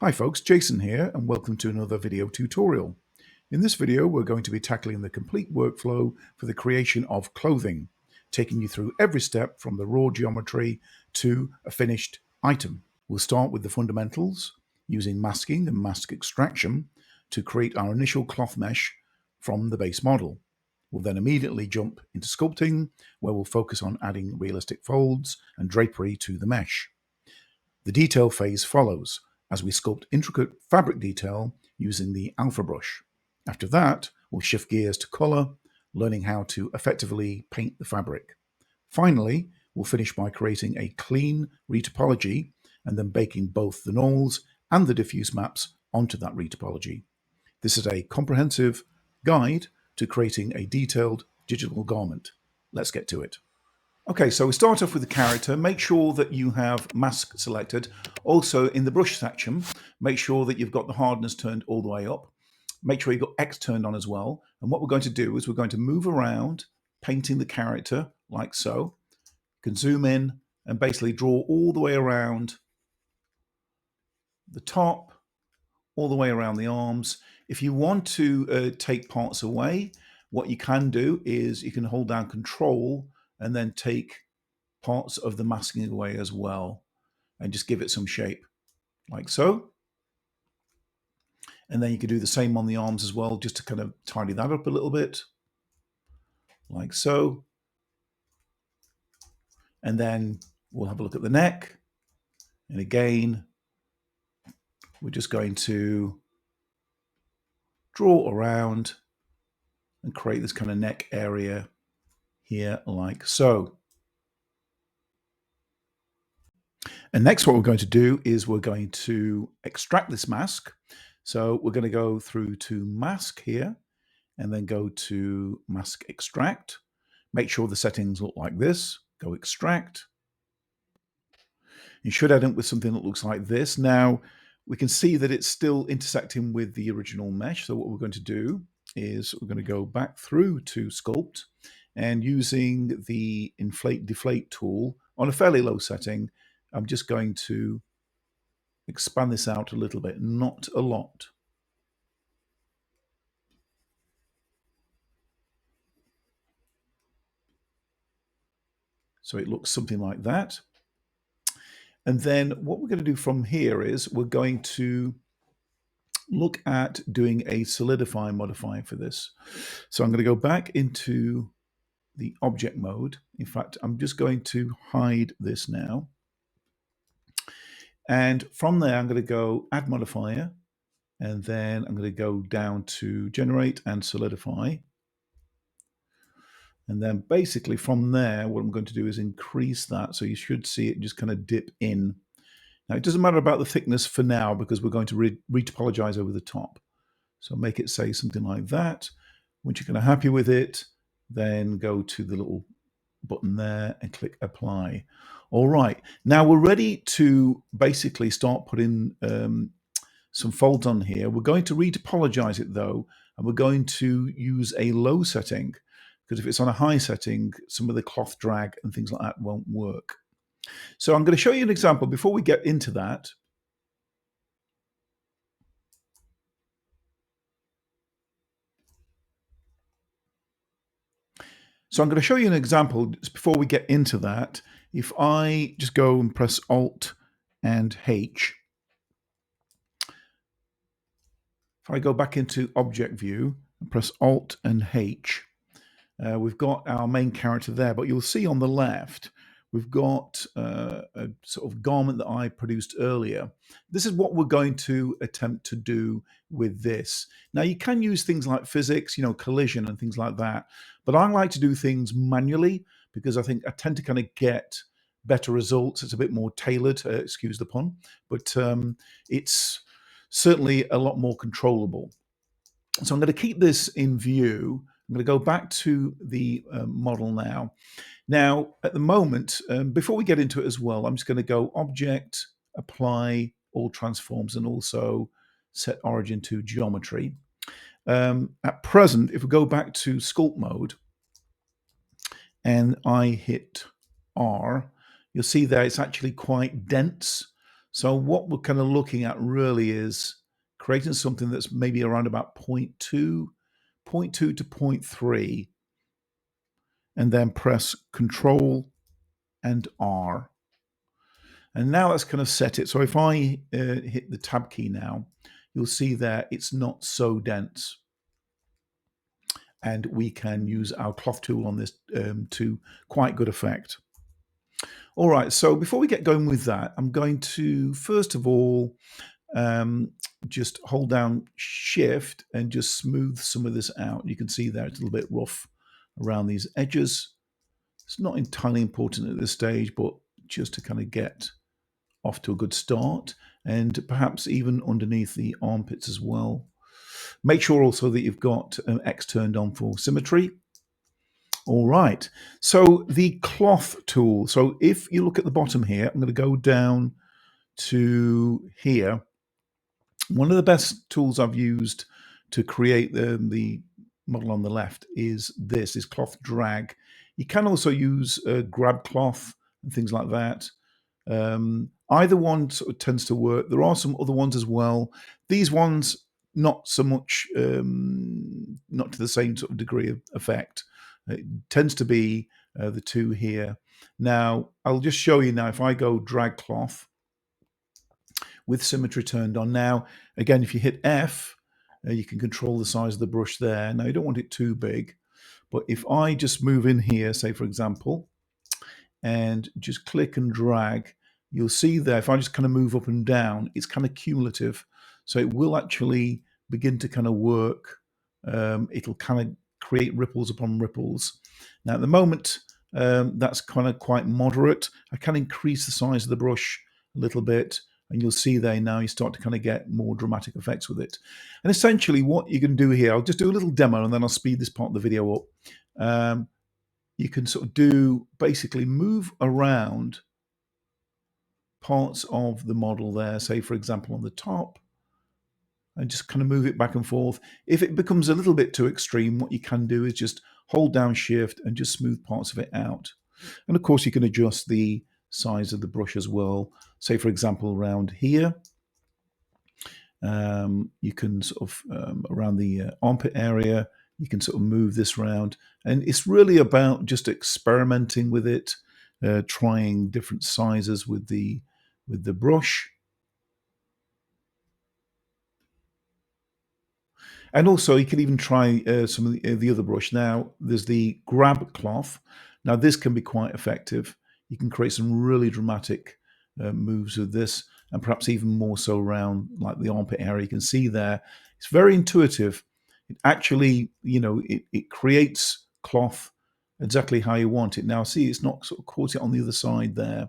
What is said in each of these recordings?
Hi folks, Jason here and welcome to another video tutorial. In this video we're going to be tackling the complete workflow for the creation of clothing, taking you through every step from the raw geometry to a finished item. We'll start with the fundamentals using masking and mask extraction to create our initial cloth mesh from the base model. We'll then immediately jump into sculpting, where we'll focus on adding realistic folds and drapery to the mesh. The detail phase follows as we sculpt intricate fabric detail using the alpha brush. After that, we'll shift gears to color, learning how to effectively paint the fabric. Finally, we'll finish by creating a clean retopology and then baking both the normals and the diffuse maps onto that retopology. This is a comprehensive guide to creating a detailed digital garment. Let's get to it. Okay, so we start off with the character. Make sure that you have mask selected. Also, in the brush section, make sure that you've got the hardness turned all the way up. Make sure you've got X turned on as well. And what we're going to do is we're going to move around, painting the character like so. You can zoom in and basically draw all the way around the top, all the way around the arms. If you want to take parts away, what you can do is you can hold down Control and then take parts of the masking away as well and just give it some shape like so. And then you can do the same on the arms as well, just to kind of tidy that up a little bit like so. And then we'll have a look at the neck. And again, we're just going to draw around and create this kind of neck area here like so. And next what we're going to do is we're going to extract this mask. So we're going to go through to mask here and then go to mask extract. Make sure the settings look like this. Go extract. You should end up with something that looks like this. Now we can see that it's still intersecting with the original mesh. So what we're going to do is we're going to go back through to sculpt, and using the inflate deflate tool on a fairly low setting, I'm just going to expand this out a little bit, not a lot. So it looks something like that. And then what we're going to do from here is we're going to look at doing a solidify modifier for this. So I'm going to go back into the object mode. In fact, I'm just going to hide this now. And from there, I'm going to go add modifier. And then I'm going to go down to generate and solidify. And then basically from there, what I'm going to do is increase that. So you should see it just kind of dip in. Now, it doesn't matter about the thickness for now because we're going to retopologize over the top. So make it say something like that. Once you're kind of happy with it, then go to the little button there and click apply. All right, now we're ready to basically start putting some folds on here. We're going to retopologize it though, and we're going to use a low setting, because if it's on a high setting, some of the cloth drag and things like that won't work. So I'm going to show you an example before we get into that. So I'm going to show you an example just before we get into that. If I just go and press Alt and H, if I go back into object view and press Alt and H, we've got our main character there, but you'll see on the left, we've got a sort of garment that I produced earlier. This is what we're going to attempt to do with this. Now you can use things like physics, collision and things like that, but I like to do things manually because I think I tend to kind of get better results. It's a bit more tailored, excuse the pun, but it's certainly a lot more controllable. So I'm going to keep this in view. I'm going to go back to the model now. Now, at the moment, before we get into it as well, I'm just going to go Object, Apply, All Transforms, and also set Origin to Geometry. At present, if we go back to Sculpt mode and I hit R, you'll see there it's actually quite dense. So what we're kind of looking at really is creating something that's maybe around about point 2 to point 3, and then press Control and R. And now that's kind of set it. So if I hit the Tab key now, you'll see there it's not so dense. And we can use our cloth tool on this to quite good effect. All right, so before we get going with that, I'm going to first of all just hold down Shift and just smooth some of this out. You can see there it's a little bit rough around these edges. It's not entirely important at this stage, but just to kind of get off to a good start, and perhaps even underneath the armpits as well. Make sure also that you've got X turned on for symmetry. All right, so the cloth tool. So if you look at the bottom here, I'm going to go down to here. One of the best tools I've used to create the model on the left is cloth drag. You can also use grab cloth and things like that. Either one sort of tends to work. There are some other ones as well. These ones, not so much, not to the same sort of degree of effect. It tends to be the two here. Now, I'll just show you now, if I go drag cloth with symmetry turned on. Now, again, if you hit F, you can control the size of the brush there. Now, you don't want it too big, but if I just move in here, say, for example, and just click and drag, you'll see there, if I just kind of move up and down, it's kind of cumulative. So it will actually begin to kind of work. It'll kind of create ripples upon ripples. Now, at the moment, that's kind of quite moderate. I can increase the size of the brush a little bit, and you'll see there now you start to kind of get more dramatic effects with it. And essentially what you can do here, I'll just do a little demo and then I'll speed this part of the video up. You can sort of do, basically move around parts of the model there, say for example on the top, and just kind of move it back and forth. If it becomes a little bit too extreme, what you can do is just hold down Shift and just smooth parts of it out. And of course you can adjust the size of the brush as well. Say for example around here, you can sort of around the armpit area, you can sort of move this around, and it's really about just experimenting with it, trying different sizes with the brush. And also you can even try some of the other brush. Now there's the grab cloth. Now this can be quite effective. You can create some really dramatic moves with this, and perhaps even more so around like the armpit area. You can see there, it's very intuitive. It actually, it creates cloth exactly how you want it. Now see, it's not sort of caught it on the other side there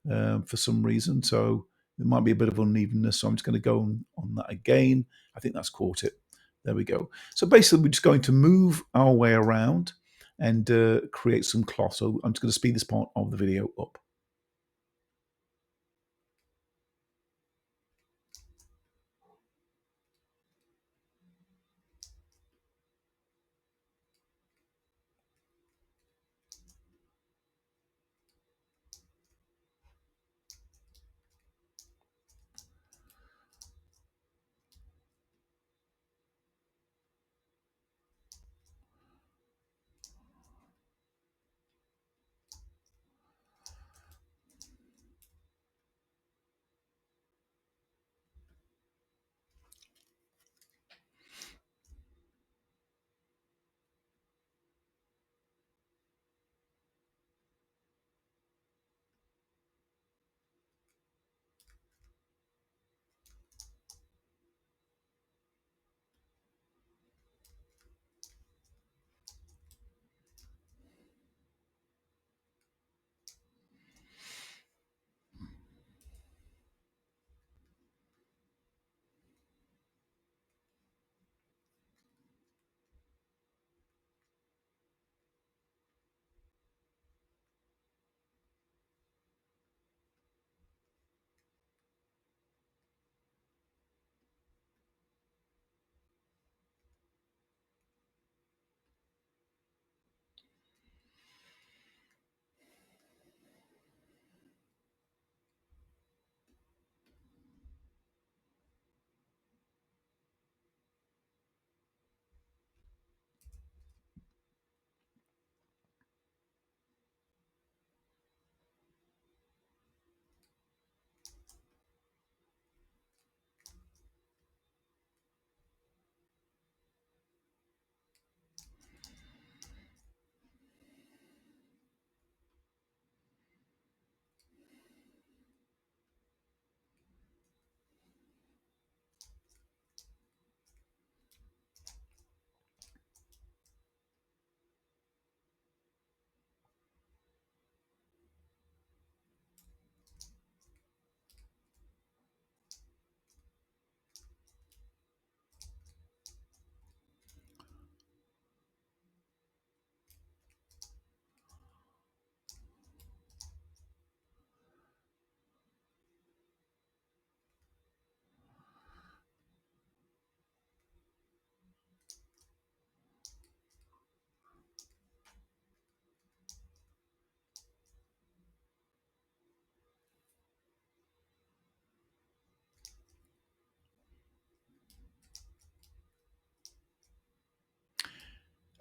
for some reason. So there might be a bit of unevenness. So I'm just going to go on that again. I think that's caught it. There we go. So basically we're just going to move our way around and create some cloth. So I'm just going to speed this part of the video up.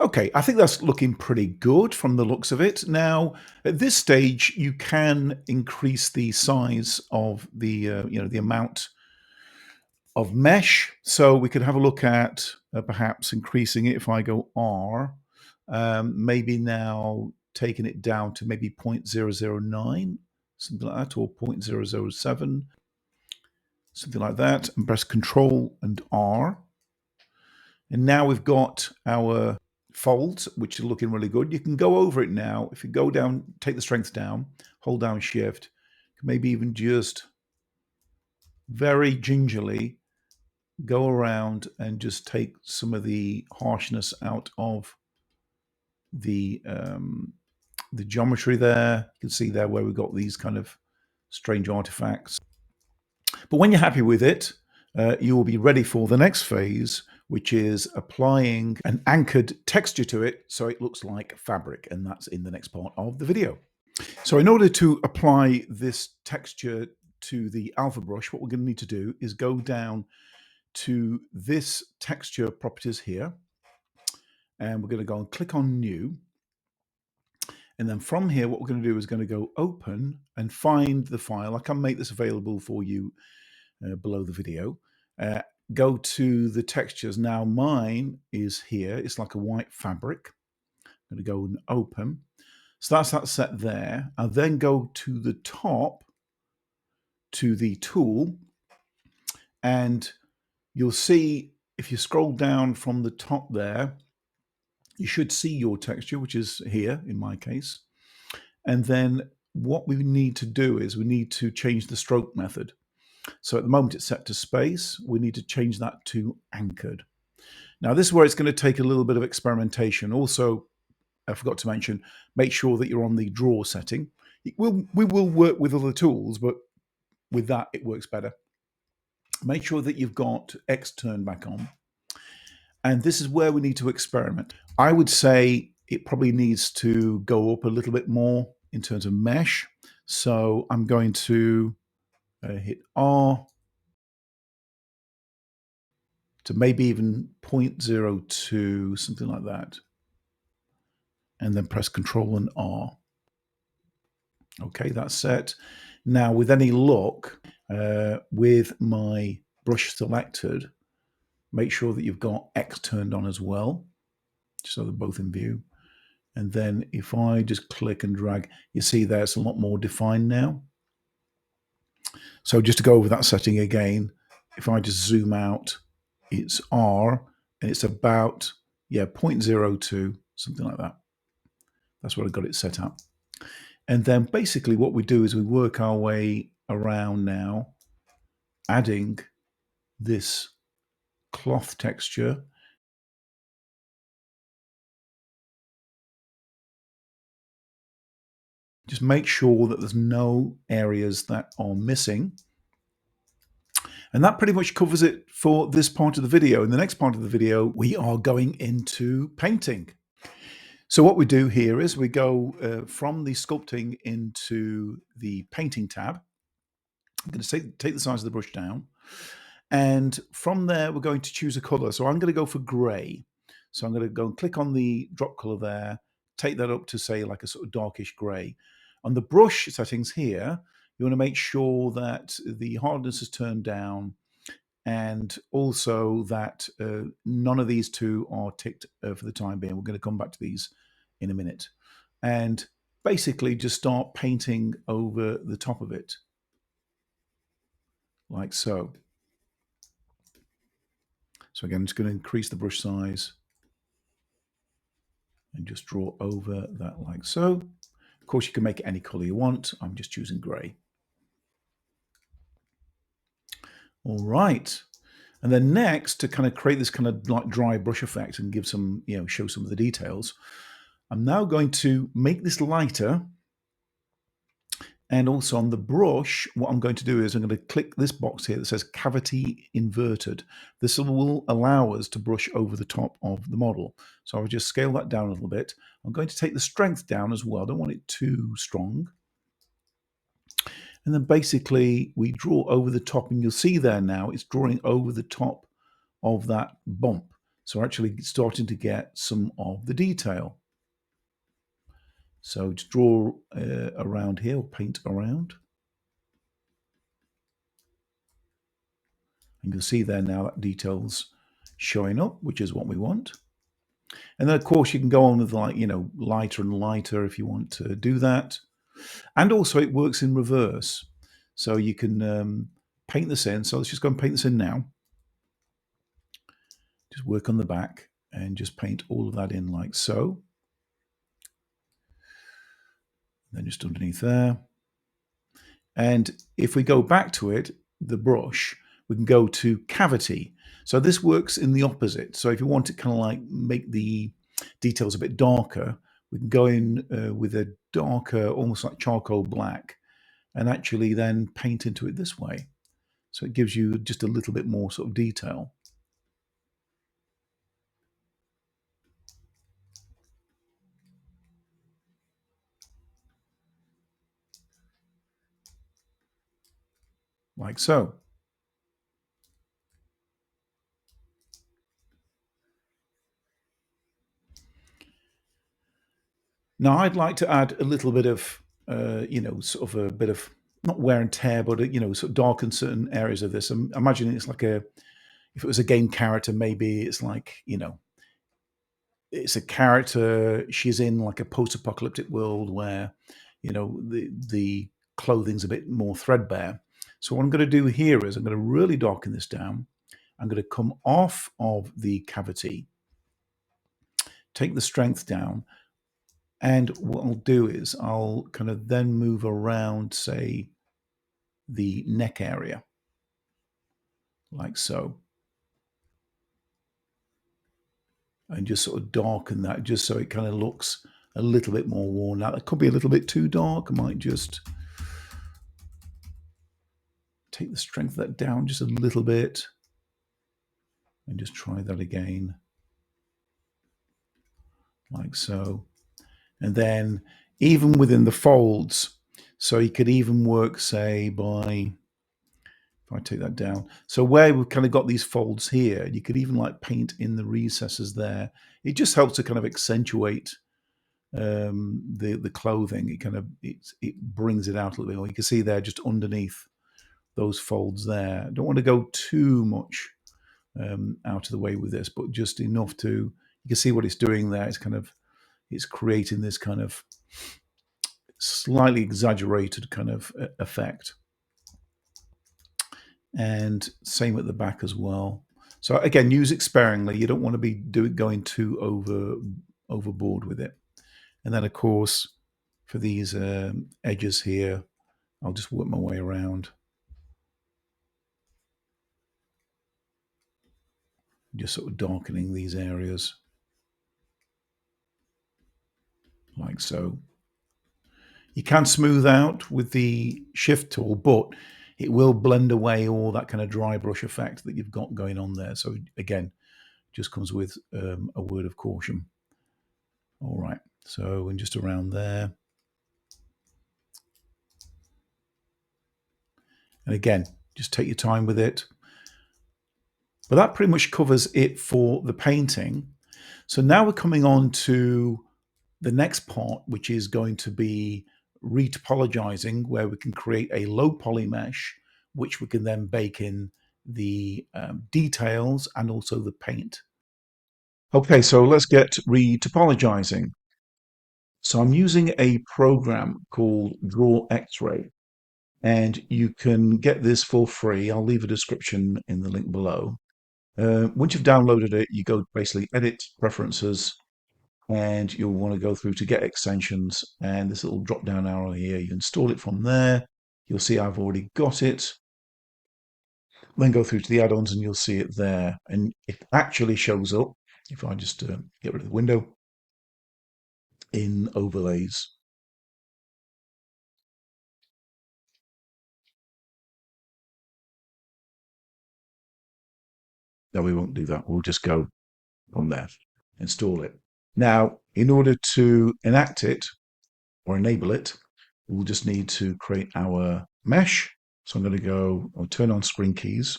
Okay, I think that's looking pretty good from the looks of it. Now, at this stage, you can increase the size of the, the amount of mesh. So we could have a look at perhaps increasing it if I go R, maybe now taking it down to maybe 0.009, something like that, or 0.007, something like that, and press Control and R. And now we've got our folds, which are looking really good. You can go over it now. If you go down, take the strength down, hold down Shift, maybe even just very gingerly go around and just take some of the harshness out of the geometry there. You can see there where we've got these kind of strange artifacts. But when you're happy with it, you will be ready for the next phase, which is applying an anchored texture to it so it looks like fabric, and that's in the next part of the video. So in order to apply this texture to the alpha brush, what we're going to need to do is go down to this texture properties here, and we're going to go and click on new. And then from here, what we're going to do is going to go open and find the file. I can make this available for you below the video. Go to the textures. Now mine is here. It's like a white fabric. I'm going to go and open. So that's that set there. I'll then go to the top to the tool, and you'll see if you scroll down from the top there, you should see your texture, which is here in my case. And then what we need to do is we need to change the stroke method. So at the moment it's set to space. We need to change that to anchored. Now this is where it's going to take a little bit of experimentation. Also, I forgot to mention, make sure that you're on the draw setting. We will work with other tools, but with that it works better. Make sure that you've got X turned back on. And this is where we need to experiment. I would say it probably needs to go up a little bit more in terms of mesh. So I'm going to hit R to maybe even 0.02, something like that. And then press Control and R. Okay, that's set. Now with any luck, with my brush selected, make sure that you've got X turned on as well, so they're both in view. And then if I just click and drag, you see there it's a lot more defined now. So just to go over that setting again, if I just zoom out, it's R, and it's about, 0.02, something like that. That's what I got it set up. And then basically what we do is we work our way around now, adding this cloth texture. Just make sure that there's no areas that are missing. And that pretty much covers it for this part of the video. In the next part of the video, we are going into painting. So what we do here is we go from the sculpting into the painting tab. I'm going to take the size of the brush down. And from there, we're going to choose a color. So I'm going to go for gray. So I'm going to go and click on the drop color there, take that up to say like a sort of darkish gray. On the brush settings here, you want to make sure that the hardness is turned down, and also that none of these two are ticked for the time being. We're going to come back to these in a minute. And basically just start painting over the top of it, like so. So again, I'm just going to increase the brush size and just draw over that like so. Of course, you can make it any color you want. I'm just choosing gray. All right. And then next, to kind of create this kind of like dry brush effect and give some, show some of the details, I'm now going to make this lighter. And also on the brush, what I'm going to do is I'm going to click this box here that says cavity inverted. This will allow us to brush over the top of the model. So I'll just scale that down a little bit. I'm going to take the strength down as well. I don't want it too strong. And then basically we draw over the top, and you'll see there now it's drawing over the top of that bump. So we're actually starting to get some of the detail. So to draw around here, or paint around. And you'll see there now that detail's showing up, which is what we want. And then of course you can go on with, like, you know, lighter and lighter if you want to do that. And also it works in reverse. So you can paint this in. So let's just go and paint this in now. Just work on the back and just paint all of that in like so. Then just underneath there. And if we go back to it, the brush, we can go to cavity. So this works in the opposite. So if you want to kind of like make the details a bit darker, we can go in with a darker, almost like charcoal black, and actually then paint into it this way. So it gives you just a little bit more sort of detail. Like so. Now I'd like to add a little bit of, you know, sort of a bit of, not wear and tear, but, you know, sort of darken certain areas of this. I'm imagining it's like if it was a game character, maybe it's like, you know, it's a character, she's in like a post-apocalyptic world where, you know, the clothing's a bit more threadbare. So what I'm going to do here is I'm going to really darken this down. I'm going to come off of the cavity, take the strength down, and what I'll do is I'll kind of then move around, say, the neck area, like so. And just sort of darken that, just so it kind of looks a little bit more worn out. It could be a little bit too dark. I might just take the strength of that down just a little bit and just try that again, like so. And then even within the folds, so you could even work, say, by, if I take that down, so where we've kind of got these folds here, you could even like paint in the recesses there. It just helps to kind of accentuate the clothing. It kind of it brings it out a little bit. You can see there just underneath those folds there. Don't want to go too much out of the way with this, but just enough to, you can see what it's doing there. It's kind of, it's creating this kind of slightly exaggerated kind of effect. And same at the back as well. So again, use it sparingly. You don't want to be going too overboard with it. And then of course, for these edges here, I'll just work my way around. Just sort of darkening these areas like so. You can smooth out with the shift tool, but it will blend away all that kind of dry brush effect that you've got going on there. So again, just comes with a word of caution. All right, so and just around there. And again, just take your time with it. But that pretty much covers it for the painting. So now we're coming on to the next part, which is going to be retopologizing, where we can create a low poly mesh, which we can then bake in the details and also the paint. Okay, so let's get retopologizing. So I'm using a program called Draw X-Ray, and you can get this for free. I'll leave a description in the link below. Once you've downloaded it, you go basically edit preferences, and you'll want to go through to get extensions, and this little drop down arrow here, you install it from there. You'll see I've already got it. Then go through to the add-ons and you'll see it there, and it actually shows up if I just get rid of the window in overlays. No, we won't do that. We'll just go from there, install it. Now, in order to enact it or enable it, we'll just need to create our mesh. So I'm going to I'll turn on screen keys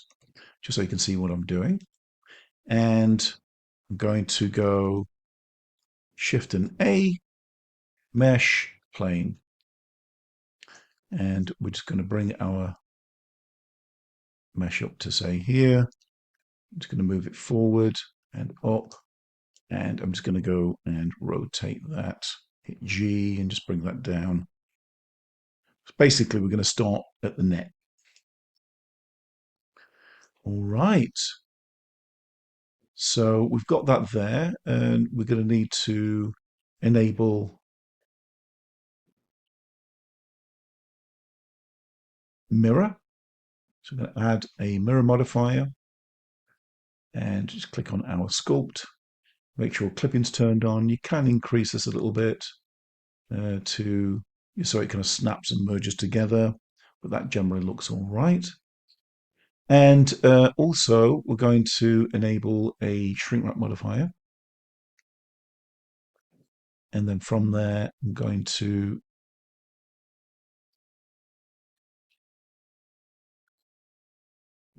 just so you can see what I'm doing. And I'm going to go Shift and A, Mesh, Plane. And we're just going to bring our mesh up to say here. I'm just going to move it forward and up. And I'm just going to go and rotate that. Hit G and just bring that down. So basically, we're going to start at the net. All right. So we've got that there, and we're going to need to enable mirror. So I'm going to add a mirror modifier and just click on our sculpt. Make sure clipping's turned on. You can increase this a little bit to so it kind of snaps and merges together, but that generally looks all right. And also, we're going to enable a shrink wrap modifier. And then from there, I'm going to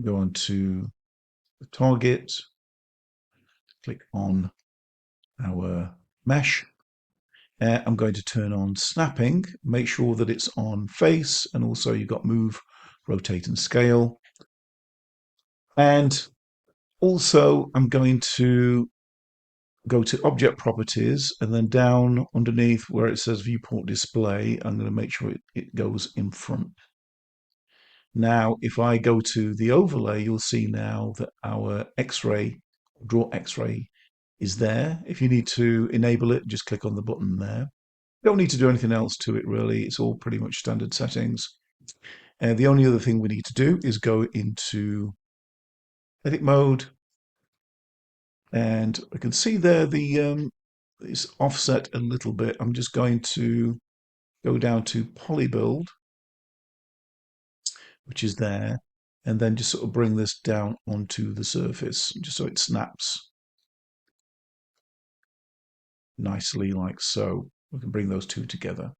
go on to the target, click on our mesh. I'm going to turn on snapping, make sure that it's on face, and also you've got move, rotate, and scale. And also, I'm going to go to object properties, and then down underneath where it says viewport display, I'm going to make sure it goes in front. Now, if I go to the overlay, you'll see now that our X-ray, draw X-ray, is there. If you need to enable it, just click on the button there. You don't need to do anything else to it, really. It's all pretty much standard settings. The only other thing we need to do is go into edit mode. And I can see there it's offset a little bit. I'm just going to go down to poly build, which is there, and then just sort of bring this down onto the surface, just so it snaps nicely like so. We can bring those two together.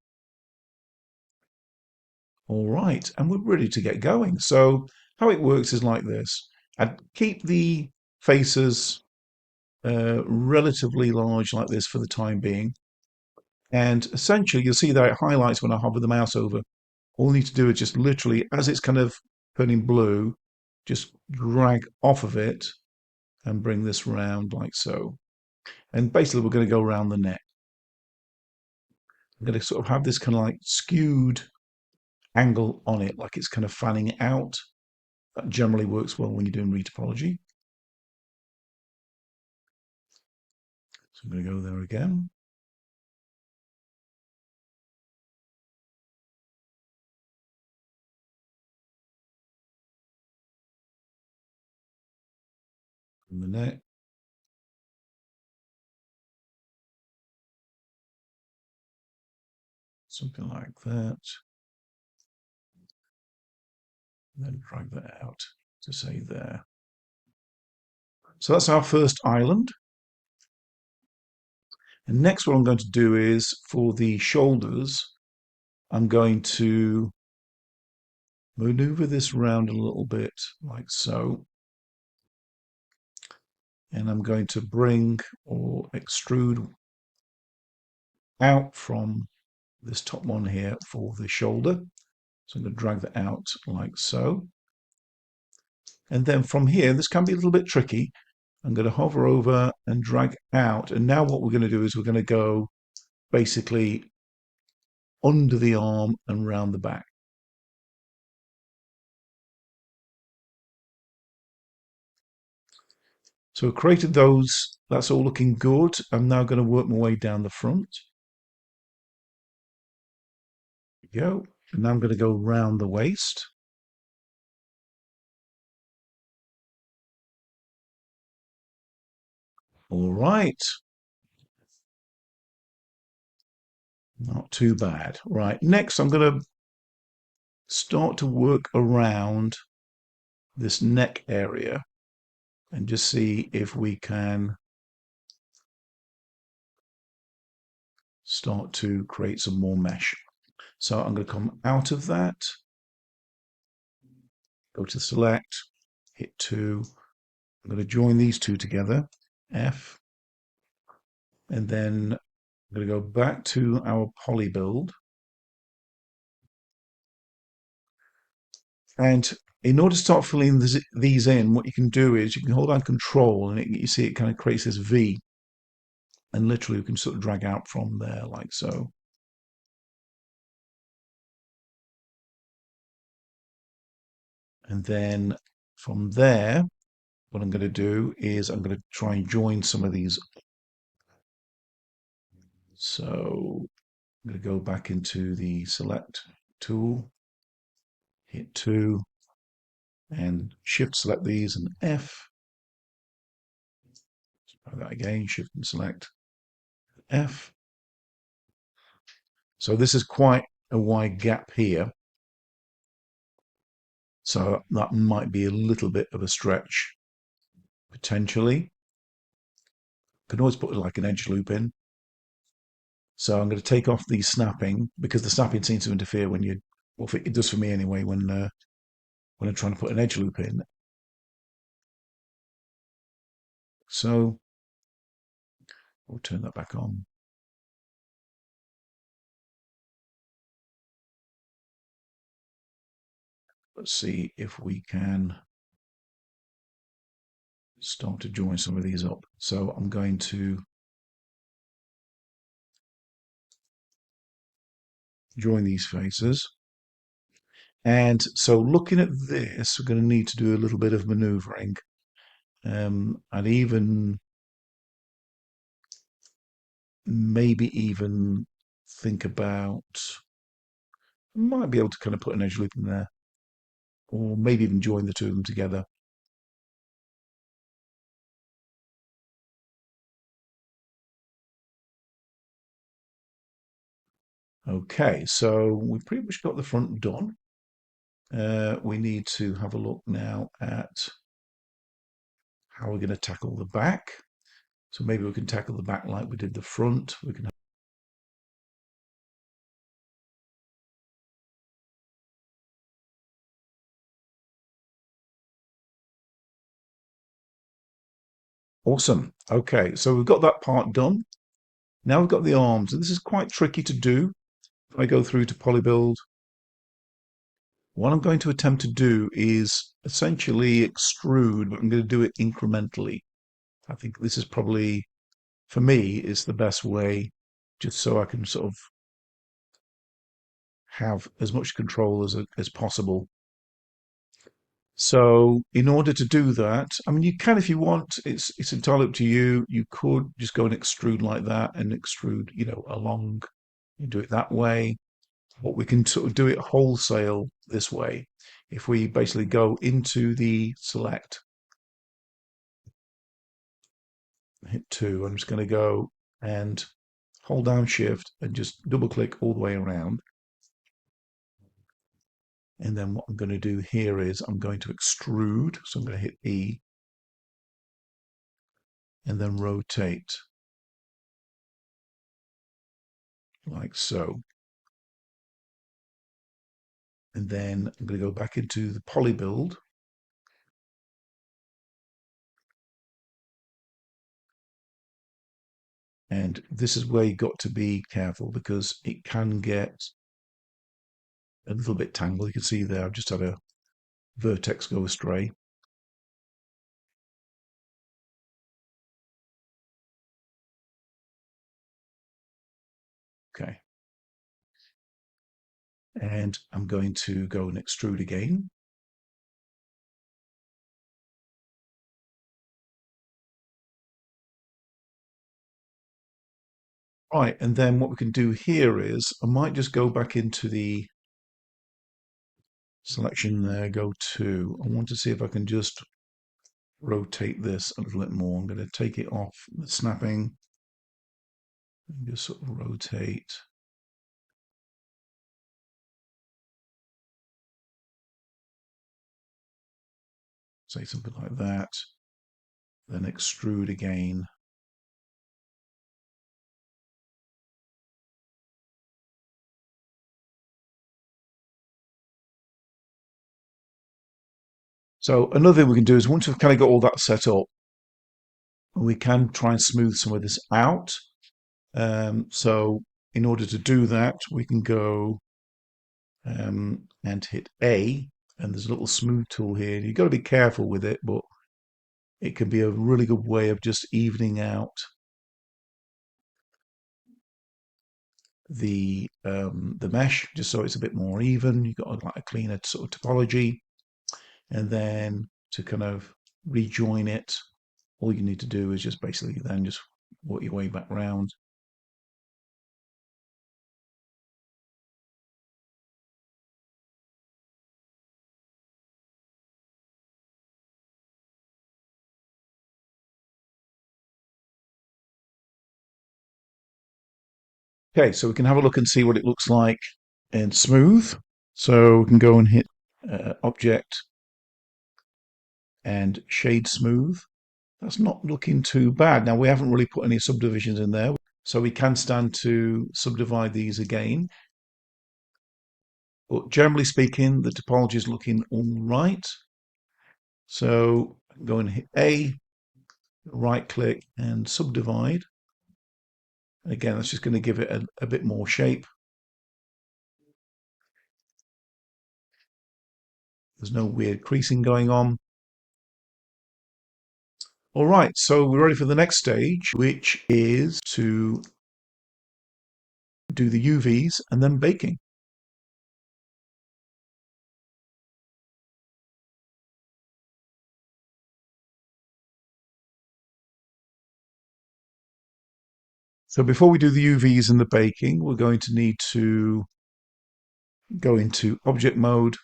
All right, and we're ready to get going. So how it works is like this. I'd keep the faces relatively large like this for the time being. And essentially, you'll see that it highlights when I hover the mouse over. All we need to do is just literally, as it's kind of turning blue, just drag off of it and bring this round like so. And basically, we're going to go around the neck. I'm going to sort of have this kind of like skewed angle on it, like it's kind of fanning out. That generally works well when you're doing retopology. So I'm going to go there again. And the neck. Something like that. And then drag that out to say there. So that's our first island. And next what I'm going to do is for the shoulders, I'm going to maneuver this around a little bit like so. And I'm going to bring or extrude out from this top one here for the shoulder. So I'm going to drag that out like so. And then from here, this can be a little bit tricky. I'm going to hover over and drag out. And now what we're going to do is we're going to go basically under the arm and round the back. So I've created those. That's all looking good. I'm now going to work my way down the front. There we go. And now I'm going to go round the waist. All right. Not too bad. Right. Next, I'm going to start to work around this neck area and just see if we can start to create some more mesh. So I'm going to come out of that, go to select, hit 2. I'm going to join these two together. F, and then I'm going to go back to our poly build. And in order to start filling these in, what you can do is you can hold down Control, and you see it kind of creates this V, and literally you can sort of drag out from there like so. And then from there, what I'm going to do is I'm going to try and join some of these. So I'm going to go back into the Select tool, hit 2, and Shift select these, and F. Try that again, Shift and select F. So this is quite a wide gap here. So that might be a little bit of a stretch, potentially. Can always put like an edge loop in. So I'm going to take off the snapping, because the snapping seems to interfere when you, well, it does for me anyway, when I'm trying to put an edge loop in. So we'll turn that back on. Let's see if we can start to join some of these up. So I'm going to join these faces. And so looking at this, we're going to need to do a little bit of maneuvering. And even maybe even think about, might be able to kind of put an edge loop in there, or maybe even join the two of them together. Okay, so we've pretty much got the front done. We need to have a look now at how we're going to tackle the back. So maybe we can tackle the back like we did the front. We can. Awesome. Okay, so we've got that part done. Now we've got the arms, and this is quite tricky to do. If I go through to Polybuild, what I'm going to attempt to do is essentially extrude, but I'm going to do it incrementally. I think this is probably, for me, is the best way, just so I can sort of have as much control as possible. So in order to do that, I mean, you can if you want. It's entirely up to you. You could just go and extrude like that and extrude, along. You do it that way. Or we can sort of do it wholesale this way. If we basically go into the select, hit 2, I'm just going to go and hold down Shift and just double click all the way around. And then what I'm going to do here is I'm going to extrude. So I'm going to hit E and then rotate like so. And then I'm going to go back into the poly build. And this is where you've got to be careful, because it can get a little bit tangled. You can see there I've just had a vertex go astray. Okay. And I'm going to go and extrude again. Right, and then what we can do here is I might just go back into the selection there, go to, I want to see if I can just rotate this a little bit more. I'm going to take it off the snapping and just sort of rotate. Say something like that. Then extrude again. So another thing we can do is once we've kind of got all that set up, We can try and smooth some of this out. So in order to do that, we can go and hit A, and there's a little smooth tool here. You've got to be careful with it, but it can be a really good way of just evening out the mesh, just so it's a bit more even. You've got like a cleaner sort of topology, and then to kind of rejoin it, all you need to do is just basically then just work your way back round. Okay, so we can have a look and see what it looks like in smooth. So we can go and hit Object and Shade Smooth. That's not looking too bad. Now, we haven't really put any subdivisions in there, so we can stand to subdivide these again. But generally speaking, the topology is looking all right. So go and hit A, right click and subdivide. Again, that's just going to give it a bit more shape. There's no weird creasing going on. All right, so we're ready for the next stage, which is to do the UVs and then baking. So before we do the UVs and the baking, we're going to need to go into object mode.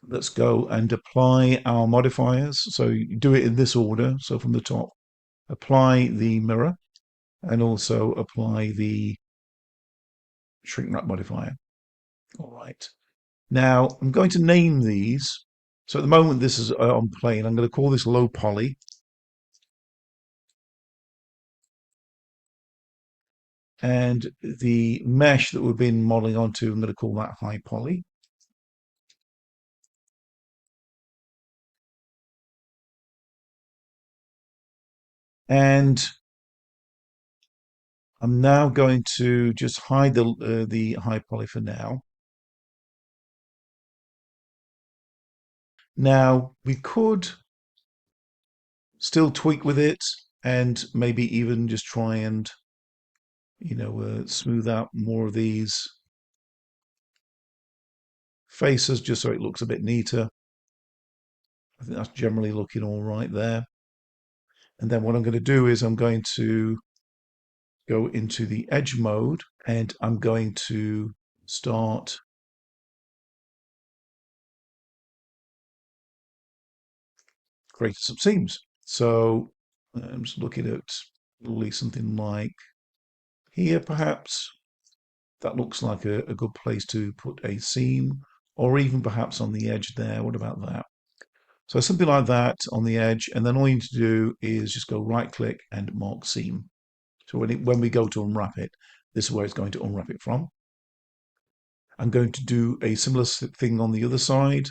Let's go and apply our modifiers. So you do it in this order. So from the top, apply the mirror and also apply the shrink wrap modifier. All right. Now I'm going to name these. So at the moment this is on plane. I'm going to call this low poly. And the mesh that we've been modeling onto, I'm going to call that high poly. And I'm now going to just hide the high poly for now. Now we could still tweak with it and maybe even just try and smooth out more of these faces just so it looks a bit neater. I think that's generally looking all right there. And then what I'm going to do is I'm going to go into the edge mode and I'm going to start creating some seams. So I'm just looking at probably something like here perhaps. That looks like a good place to put a seam, or even perhaps on the edge there. What about that? So something like that on the edge, and then all you need to do is just go right click and mark seam. So when we go to unwrap it, this is where it's going to unwrap it from. I'm going to do a similar thing on the other side.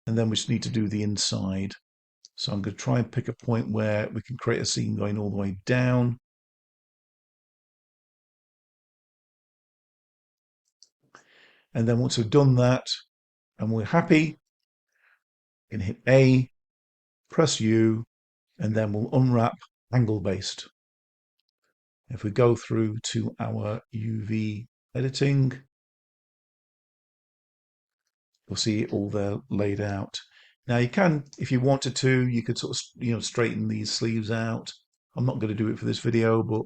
And then we just need to do the inside. So I'm going to try and pick a point where we can create a seam going all the way down. And then once we've done that and we're happy, we can hit A, press U, and then we'll unwrap angle based. If we go through to our UV editing, you'll see it all there laid out. Now you can, if you wanted to, you could sort of, straighten these sleeves out. I'm not going to do it for this video, but,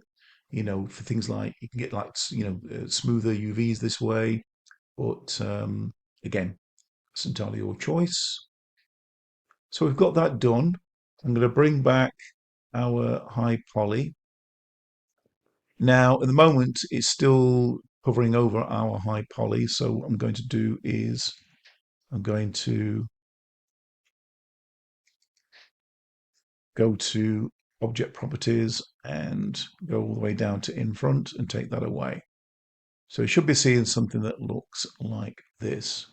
for things like, you can get like, smoother UVs this way. But again, it's entirely your choice. So we've got that done. I'm going to bring back our high poly. Now, at the moment, it's still hovering over our high poly. So what I'm going to do is I'm going to go to object properties and go all the way down to in front and take that away. So you should be seeing something that looks like this.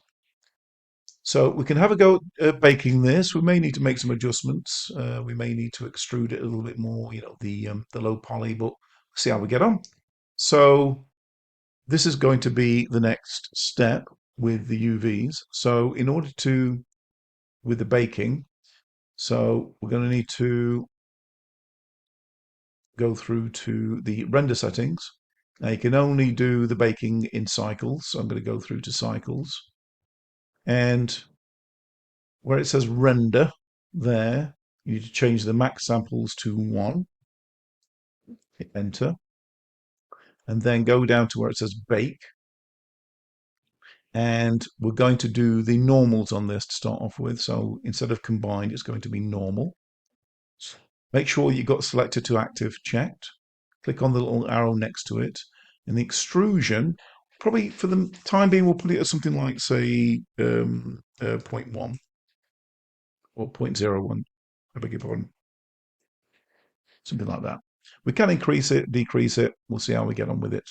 So we can have a go at baking this. We may need to make some adjustments. We may need to extrude it a little bit more, the low poly, but see how we get on. So this is going to be the next step with the UVs. So in order to, with the baking, so we're going to need to go through to the render settings. Now you can only do the baking in cycles. So I'm going to go through to cycles, and where it says render there, you need to change the max samples to 1, hit enter, and then go down to where it says bake. And we're going to do the normals on this to start off with. So instead of combined, it's going to be normal. Make sure you've got selected to active checked. Click on the little arrow next to it. And the extrusion, probably for the time being, we'll put it at something like, say, 0.1 or 0.01. I beg your pardon. Something like that. We can increase it, decrease it. We'll see how we get on with it.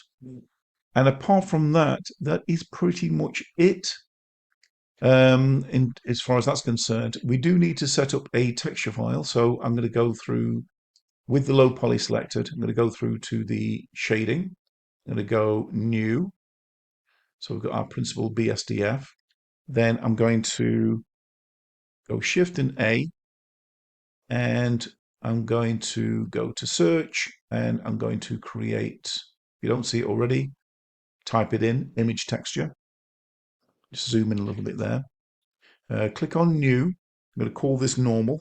And apart from that, that is pretty much it. As far as that's concerned, we do need to set up a texture file. So I'm going to go through with the low poly selected. I'm going to go through to the shading. I'm going to go new. So we've got our principal BSDF. Then I'm going to go Shift and A, and I'm going to go to search, and I'm going to create, if you don't see it already, type it in, image texture. Just zoom in a little bit there. Click on new. I'm going to call this normal.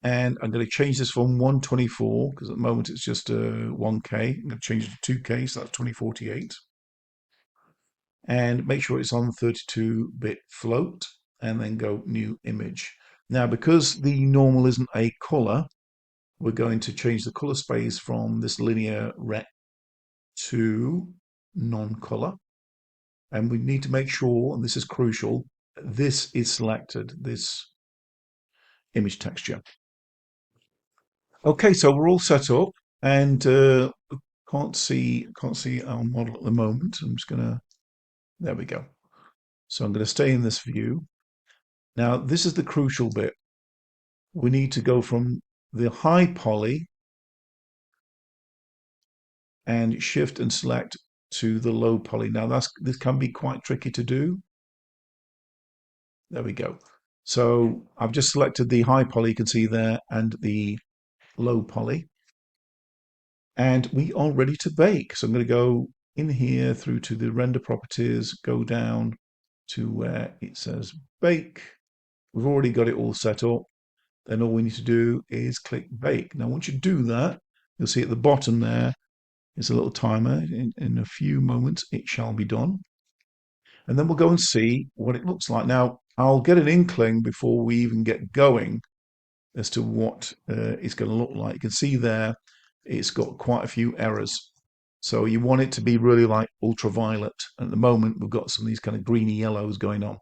And I'm going to change this from 124, because at the moment it's just 1K. I'm going to change it to 2K, so that's 2048. And make sure it's on 32-bit float, and then go new image. Now, because the normal isn't a color, we're going to change the color space from this linear rect to non-color. And we need to make sure, and this is crucial, this is selected, this image texture. Okay, so we're all set up, and can't see our model at the moment. I'm just gonna, there we go. So I'm going to stay in this view. Now this is the crucial bit. We need to go from the high poly and shift and select to the low poly. Now this can be quite tricky to do. There we go. So I've just selected the high poly, you can see there, and the low poly. And we are ready to bake. So I'm going to go in here through to the render properties, go down to where it says bake. We've already got it all set up. Then all we need to do is click bake. Now, once you do that, you'll see at the bottom there is a little timer. In a few moments, it shall be done. And then we'll go and see what it looks like. Now, I'll get an inkling before we even get going as to what it's going to look like. You can see there, it's got quite a few errors. So you want it to be really like ultraviolet. At the moment, we've got some of these kind of greeny yellows going on.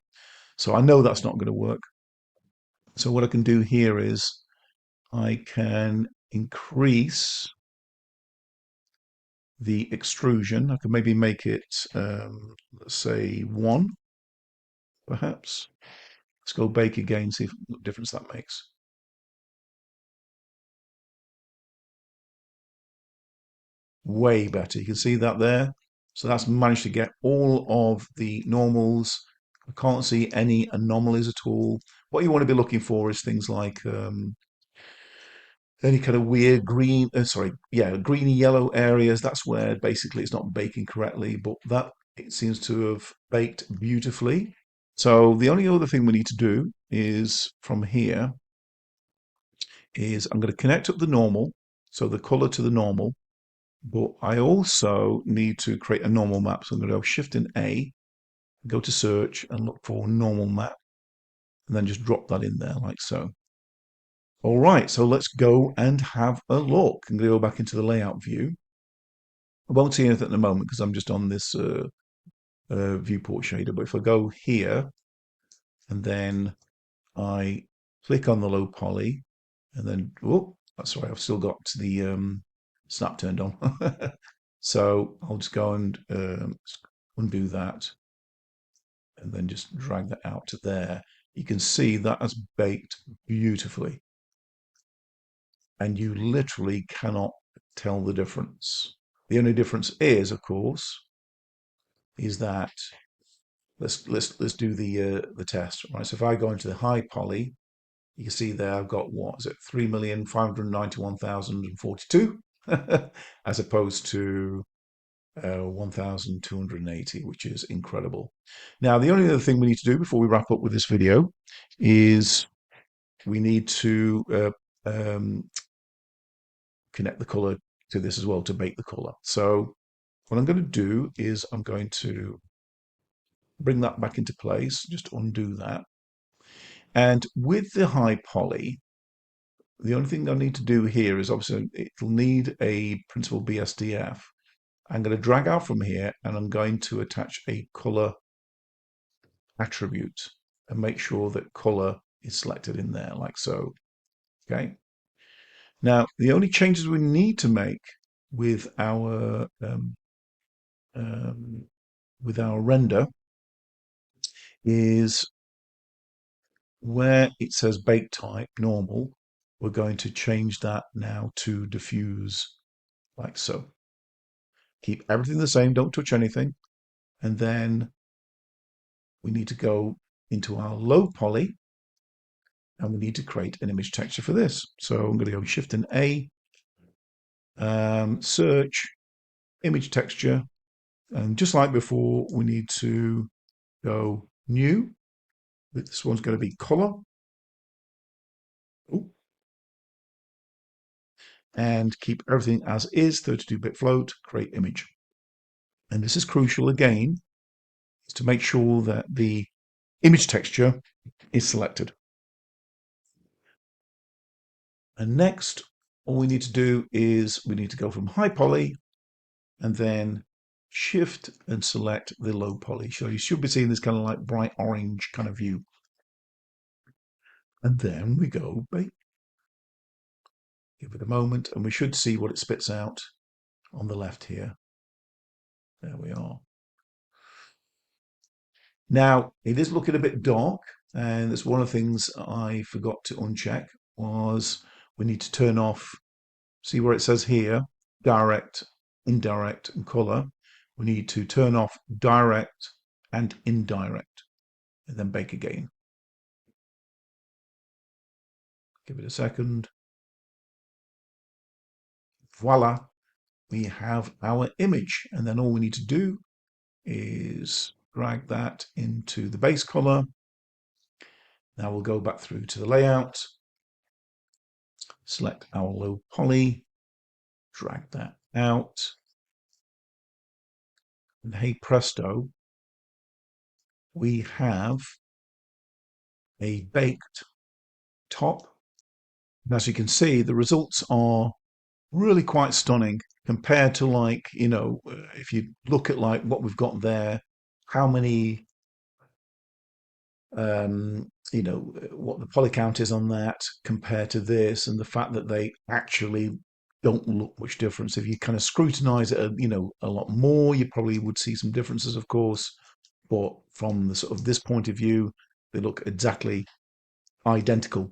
So I know that's not going to work. So what I can do here is I can increase the extrusion. I can maybe make it, let's say 1, perhaps. Let's go bake again, see what difference that makes. Way better. You can see that there. So that's managed to get all of the normals. I can't see any anomalies at all. What you want to be looking for is things like any kind of weird green, greeny yellow areas. That's where basically it's not baking correctly, but that it seems to have baked beautifully. So the only other thing we need to do is from here is I'm going to connect up the normal, so the color to the normal, but I also need to create a normal map. So I'm going to go Shift and A, go to search and look for normal map, and then just drop that in there like so. All right, so let's go and have a look. I'm going to go back into the layout view. I won't see anything at the moment because I'm just on this viewport shader. But if I go here and then I click on the low poly and then, oh, that's right, I've still got the snap turned on. So I'll just go and undo that. and then just drag that out to there. You can see that has baked beautifully. And you literally cannot tell the difference. The only difference is, of course, is that let's do the test. Right. So if I go into the high poly, you can see there I've got, what is it, 3,591,042 as opposed to 1,280, which is incredible. Now, the only other thing we need to do before we wrap up with this video is we need to connect the color to this as well to bake the color. So what I'm going to do is I'm going to bring that back into place, just undo that. And with the high poly, the only thing I need to do here is obviously it'll need a principal BSDF. I'm going to drag out from here and I'm going to attach a color attribute and make sure that color is selected in there like so. Okay. Now, the only changes we need to make with our render is where it says bake type normal, we're going to change that now to diffuse like so. Keep everything the same, don't touch anything. And then we need to go into our low poly and we need to create an image texture for this. So I'm going to go Shift and A, search, image texture. And just like before, we need to go new. This one's going to be color. Ooh. And keep everything as is, 32-bit float, create image. And this is crucial again, is to make sure that the image texture is selected. And next, all we need to do is we need to go from high poly and then shift and select the low poly. So you should be seeing this kind of like bright orange kind of view. And then we go bake. Give it a moment and we should see what it spits out on the left here. There we are. Now, it is looking a bit dark, and that's one of the things I forgot to uncheck was we need to turn off, see where it says here, direct, indirect, and color. We need to turn off direct and indirect, and then bake again. Give it a second. Voila, we have our image, and then all we need to do is drag that into the base color. Now we'll go back through to the layout, select our low poly, drag that out, and hey presto, we have a baked top. And as you can see, the results are really quite stunning compared to, like, you know, if you look at like what we've got there, how many you know, what the poly count is on that compared to this, and the fact that they actually don't look much difference. If you kind of scrutinize it, you know, a lot more, you probably would see some differences, of course. But from the sort of this point of view, they look exactly identical.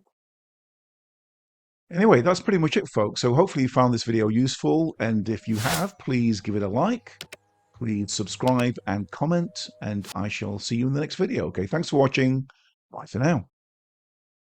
Anyway, that's pretty much it, folks. So hopefully you found this video useful. And if you have, please give it a like. Please subscribe and comment. And I shall see you in the next video. Okay, thanks for watching. Bye for now.